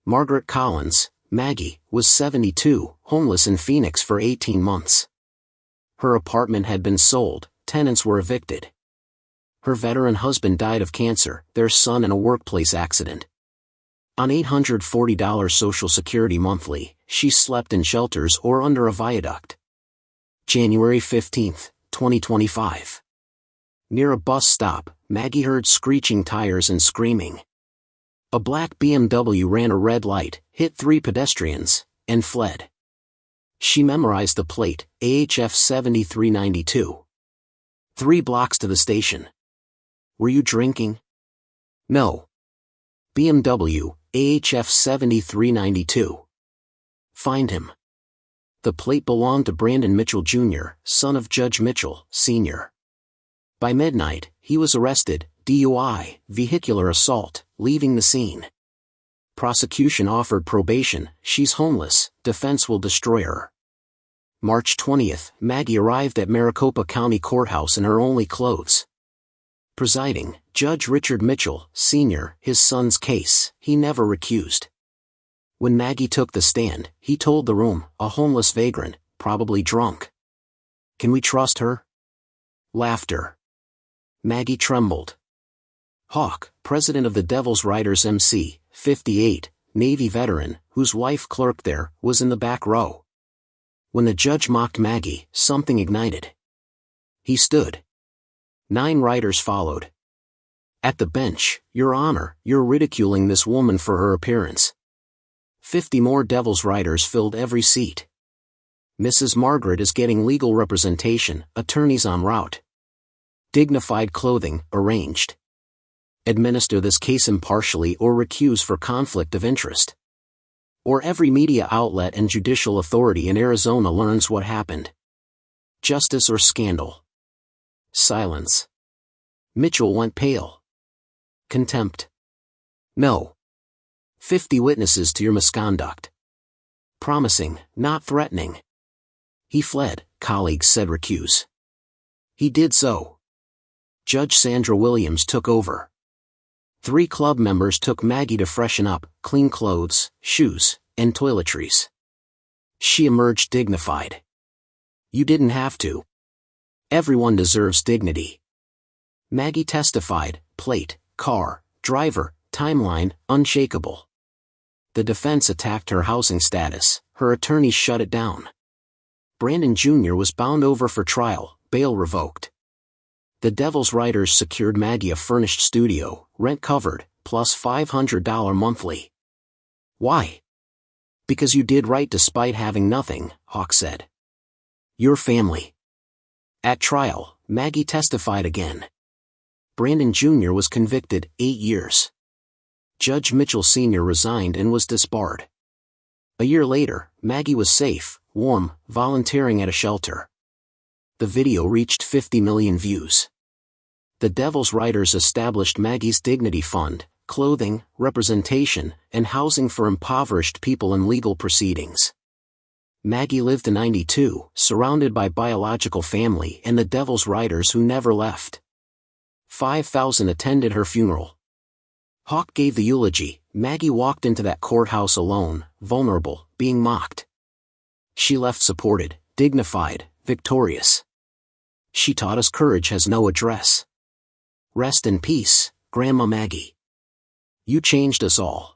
Margaret Collins, Maggie, was 72, homeless in Phoenix for 18 months. Her apartment had been sold, tenants were evicted. Her veteran husband died of cancer, their son in a workplace accident. On $840 Social Security monthly, she slept in shelters or under a viaduct. January 15, 2025. Near a bus stop, Maggie heard screeching tires and screaming. A black BMW ran a red light, hit 3 pedestrians, and fled. She memorized the plate, AHF 7392. 3 blocks to the station. Were you drinking? No. BMW, AHF 7392. Find him. The plate belonged to Brandon Mitchell Jr., son of Judge Mitchell, Sr. By midnight, he was arrested, DUI, vehicular assault, leaving the scene. Prosecution offered probation, she's homeless, defense will destroy her. March 20th, Maggie arrived at Maricopa County Courthouse in her only clothes. Presiding, Judge Richard Mitchell, Sr., his son's case, he never recused. When Maggie took the stand, he told the room, a homeless vagrant, probably drunk. Can we trust her? Laughter. Maggie trembled. Hawk, president of the Devil's Riders MC, 58, Navy veteran, whose wife clerked there, was in the back row. When the judge mocked Maggie, something ignited. He stood. 9 riders followed. At the bench, Your Honor, you're ridiculing this woman for her appearance. 50 more Devil's Riders filled every seat. Mrs. Margaret is getting legal representation, attorneys en route. Dignified clothing, arranged. Administer this case impartially or recuse for conflict of interest. Or every media outlet and judicial authority in Arizona learns what happened. Justice or scandal. Silence. Mitchell went pale. Contempt. No. 50 witnesses to your misconduct. Promising, not threatening. He fled, colleagues said recuse. He did so. Judge Sandra Williams took over. 3 club members took Maggie to freshen up, clean clothes, shoes, and toiletries. She emerged dignified. You didn't have to. Everyone deserves dignity. Maggie testified, plate, car, driver, timeline, unshakable. The defense attacked her housing status, her attorneys shut it down. Brandon Jr. was bound over for trial, bail revoked. The Devil's Riders secured Maggie a furnished studio, rent covered, plus $500 monthly. Why? Because you did right despite having nothing, Hawk said. Your family. At trial, Maggie testified again. Brandon Jr. was convicted, 8 years. Judge Mitchell Sr. resigned and was disbarred. A year later, Maggie was safe, warm, volunteering at a shelter. The video reached 50 million views. The Devil's Riders established Maggie's Dignity Fund, clothing, representation, and housing for impoverished people in legal proceedings. Maggie lived to 92, surrounded by biological family and the Devil's Riders who never left. 5,000 attended her funeral. Hawk gave the eulogy. Maggie walked into that courthouse alone, vulnerable, being mocked. She left supported, dignified, victorious. She taught us courage has no address. Rest in peace, Grandma Maggie. You changed us all.